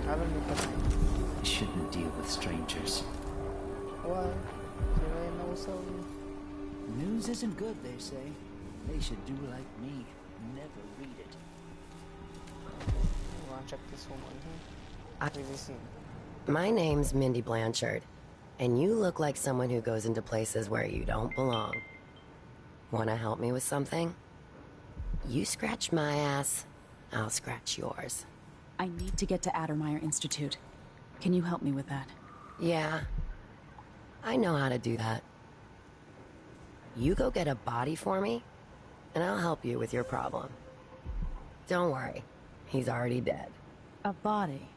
I shouldn't deal with strangers. Why? Do they know something? News isn't good, they say. They should do like me. Never read it. You wanna check this one here? Really seen. My name's Mindy Blanchard, and you look like someone who goes into places where you don't belong. Wanna help me with something? You scratch my ass, I'll scratch yours. I need to get to Addermeyer Institute. Can you help me with that? Yeah, I know how to do that. You go get a body for me, and I'll help you with your problem. Don't worry, he's already dead. A body?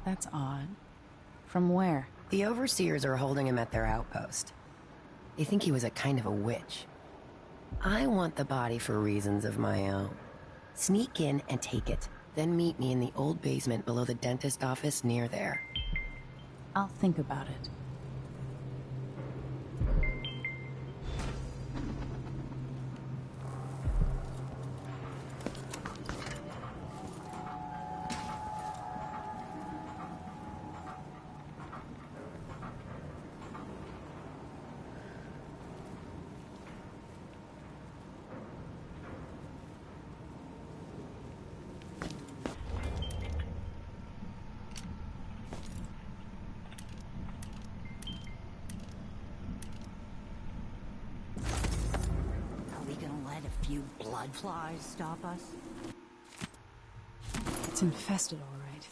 That's odd. From where? The overseers are holding him at their outpost. They think he was a kind of a witch. I want the body for reasons of my own. Sneak in and take it, then meet me in the old basement below the dentist office near there. I'll think about it. few blood flies stop us? It's infested, all right.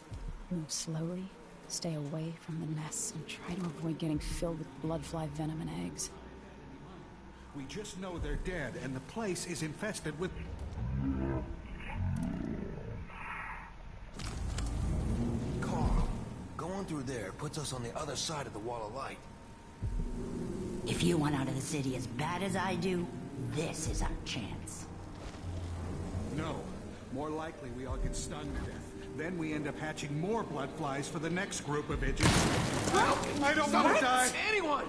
Move slowly, stay away from the nests, and try to avoid getting filled with bloodfly venom and eggs. We just know they're dead, and the place is infested with... Carl, going through there puts us on the other side of the wall of light. If you want out of the city as bad as I do, this is our chance. No. More likely we all get stung to death. Then we end up hatching more blood flies for the next group of idiots. I don't want to die! Anyone!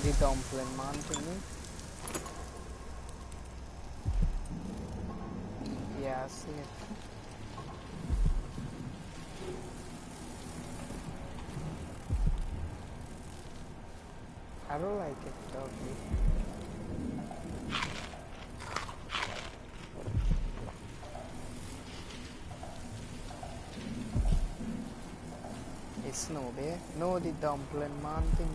The dumpling man thingy. Yeah, I see it. I don't like it totally. It's no there. No, the dumpling man thingy.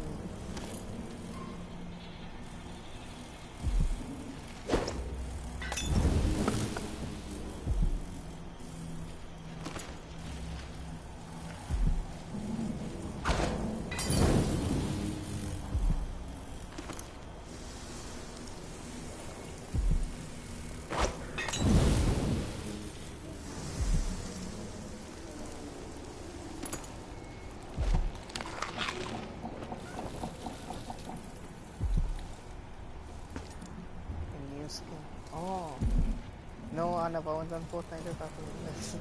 Oh. No, I never went on Fortnite after this.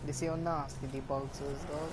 You see how nasty the bugs is, dog?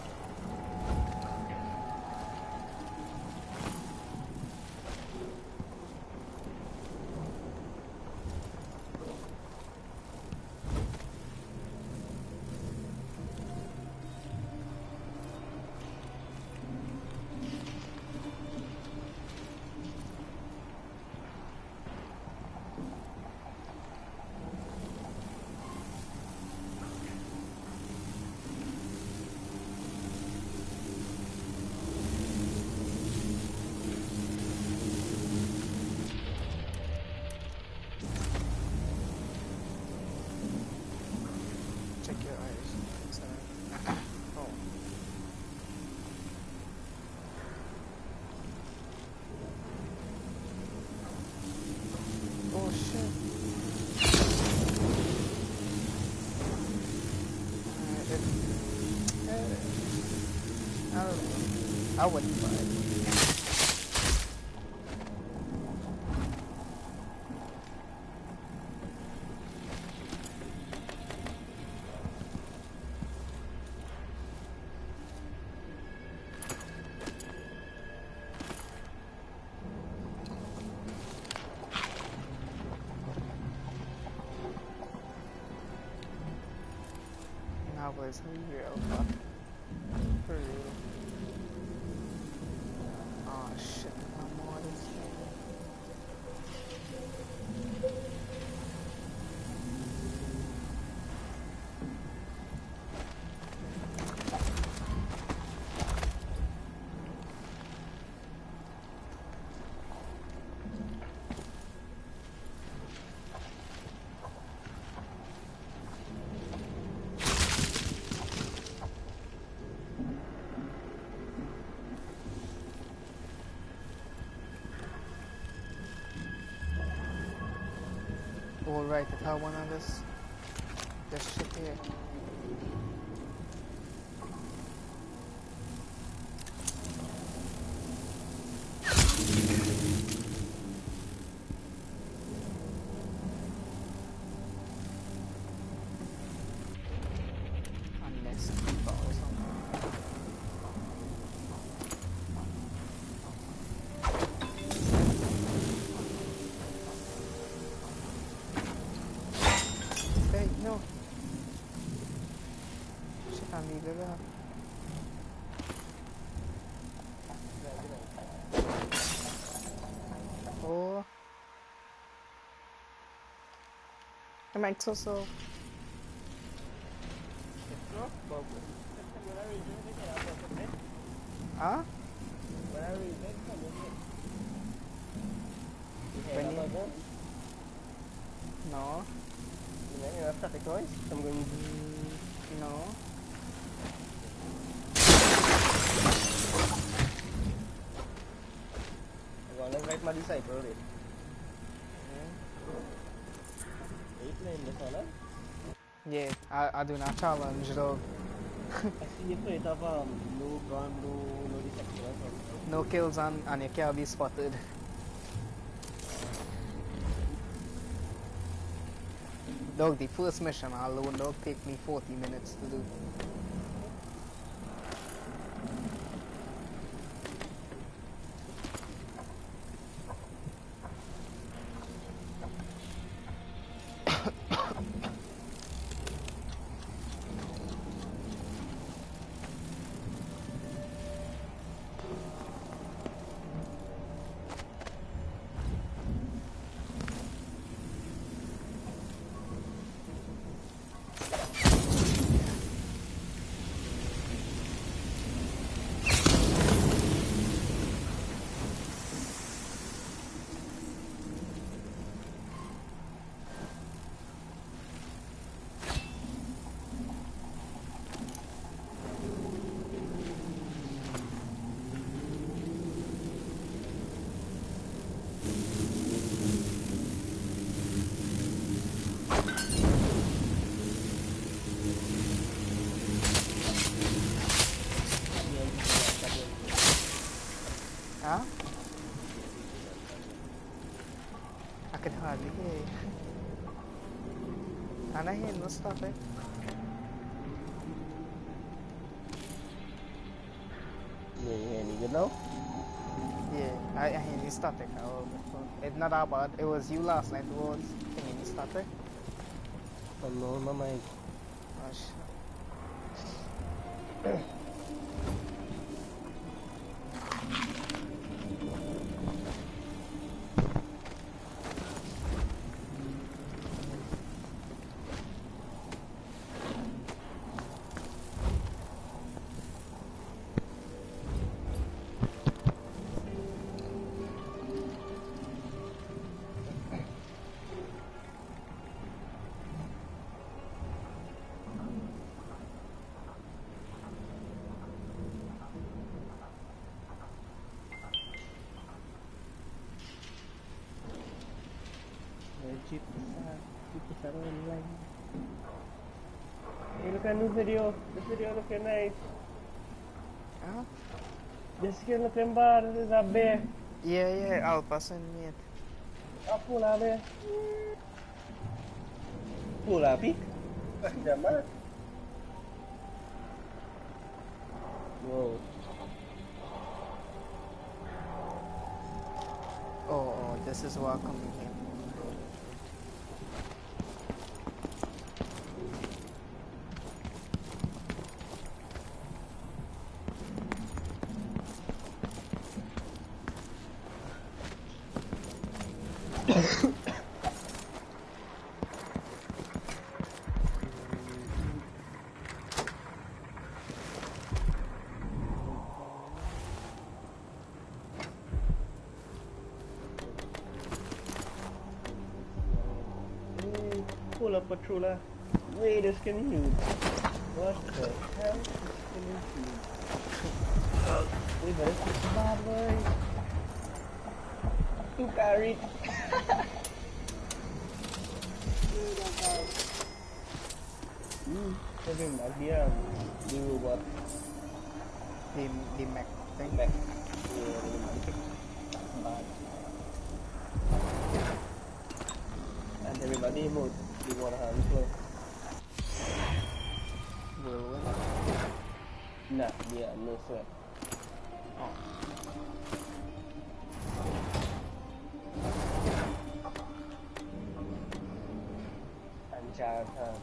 Check your eyes. Oh. Oh shit. I don't know. I wouldn't buy it. That was real fun. For real. Oh shit, I'm more this thing. this shit here. Unless people or something. Hey, no. She can't leave it there. Oh. It makes so. Huh? When you... No. No. I'm gonna write my disciple already. Yeah, I do not challenge though. I see you play it have no gun, no detection or something. No kills and you can't be spotted. Dog, the first mission alone dog take me 40 minutes to do. Huh? I can hardly hear you. And I hear no static. Yeah, you hear me good now? Yeah, I hear you static. It's not that bad. It was you last night who was thinking static. I know my mic. Oh, shit. Cheap online. Hey, look at a new video. This video looking nice. Huh? This skin looking bad. This is a bear. Yeah, I'll pass in it. I'll pull out there. Pull out, peek. That man. Whoa. Oh, this is what coming here. Pull up patroller. Wait, this can use. What the hell? This can use. We better keep the bad boy. Who carried? Cái mặt kia do what? The Mac thing. Mac. Yeah, the magic. Bad. And everybody mode. You wanna have flow. Whirlwind. Nah, yeah, no sweat. Oh. Uncharted.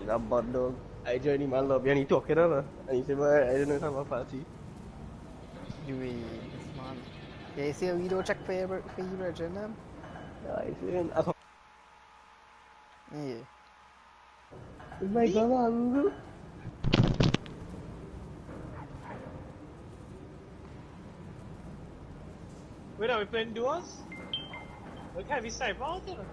Rabot dog. I joined him. I love you. And he talking on and he said, "Well, I don't know how party." You this man. Yeah, you see how you don't check for your virgin them? Yeah, I see. Yeah. Oh my God, Wait, are we playing duos? Look, have you sniper out there?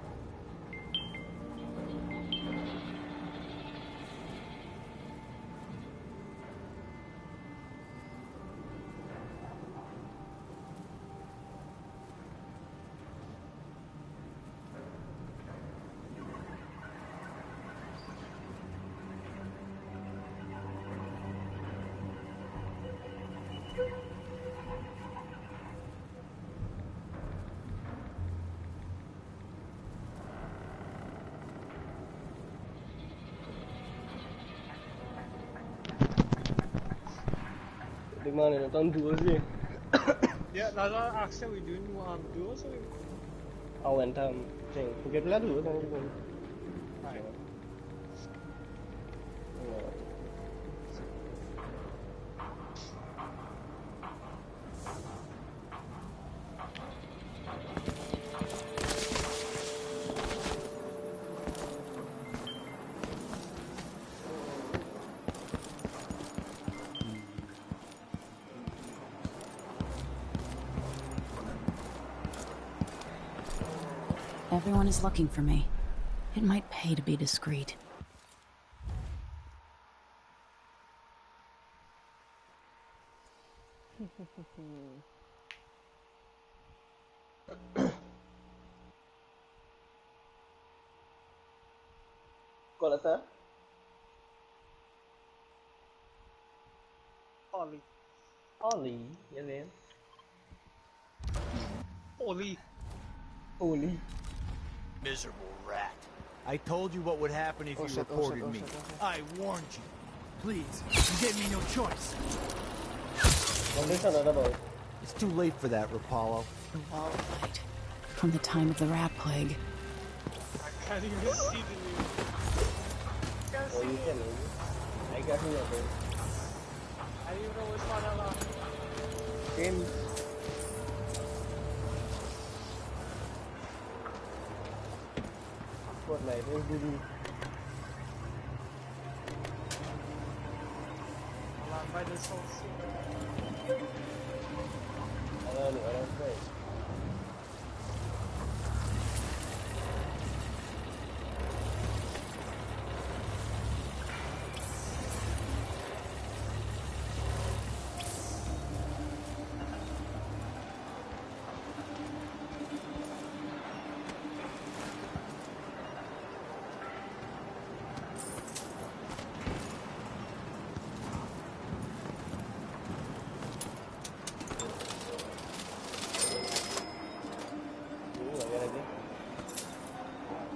The man in the duos, eh? Yeah, that's what I asked you. We doing duos or? I went thing. Forget that duos, and everything. Right. Everyone is looking for me. It might pay to be discreet. Qual é? Ollie. Ollie, you mean? Ollie. Ollie. Miserable rat. I told you what would happen if you reported me. I warned you. Please, you gave me no choice. It's too late for that, Rapallo. The wall fight. From the time of the rat plague. I can't even see the news. Oh, you can. I got you over. I don't even know which one I lost. Same. Fortnite, where's Diddy? I'll buy this whole scene. I don't play.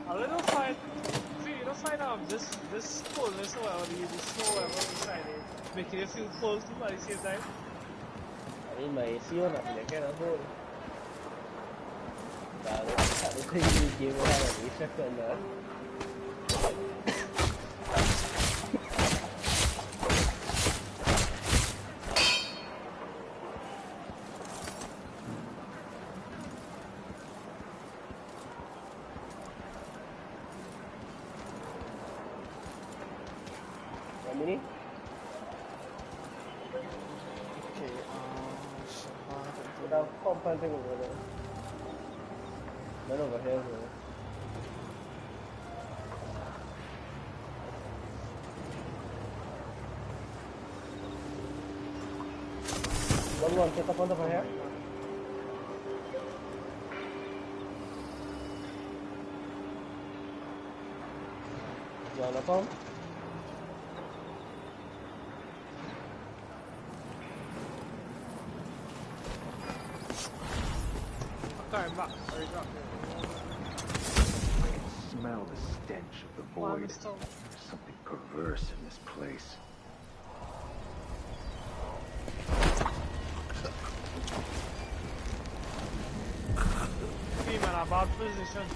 A little fight. See, you don't find this coldness or whatever, the snow whatever inside it, making you feel cold too at the same time. I mean, my AC on, I can't afford. Ini? Kita kompan tengok mana. Mana bahaya tu? One, kita kontak bahaya. Jangan apa? Smell the stench of the void. There's something perverse in this place. Female about position.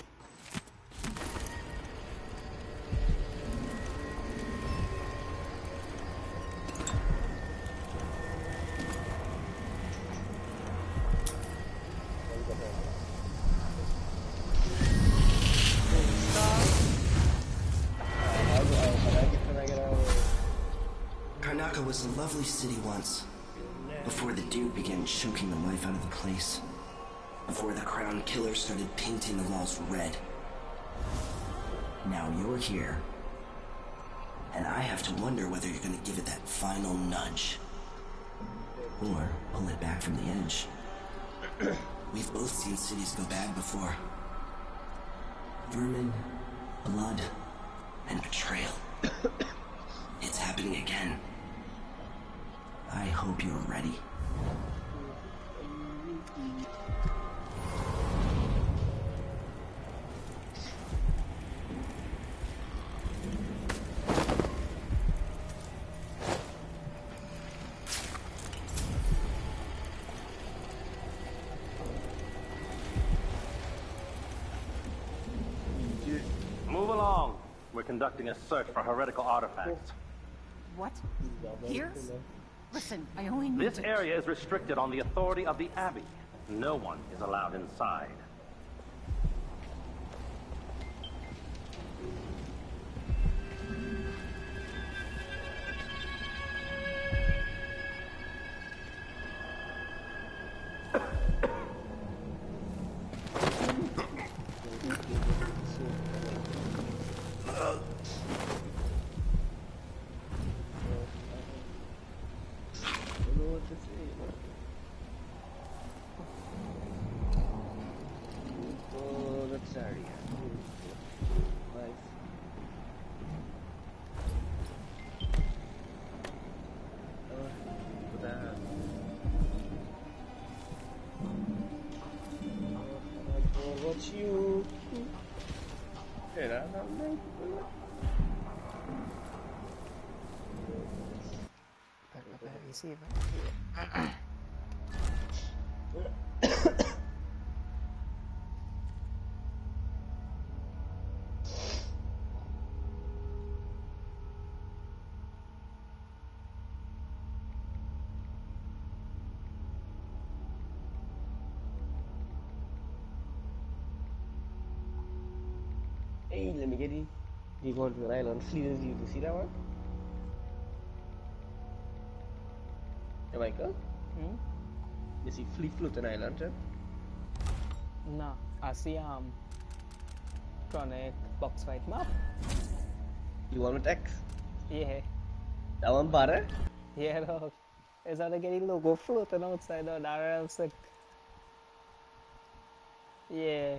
Karnaca was a lovely city once, before the Duke began choking the life out of the place, before the Crown Killer started painting the walls red. Now you're here, and I have to wonder whether you're gonna give it that final nudge, or pull it back from the edge. We've both seen cities go bad before. Vermin, blood, and betrayal. It's happening again. I hope you're ready. Move along. We're conducting a search for heretical artifacts. What? Here? Listen, I only need This area is restricted on the authority of the Abbey. No one is allowed inside. What's you? Era não. Pera, isso aí, vai. Hey, let me get it. You go to an island, flee as you see that one? Jamaica? You see Fleet Floating Island, eh? No, I see Chronic box fight map. You want with X? Yeah. That one better? Yeah, dog. Is that getting logo floating outside or that else like... Yeah.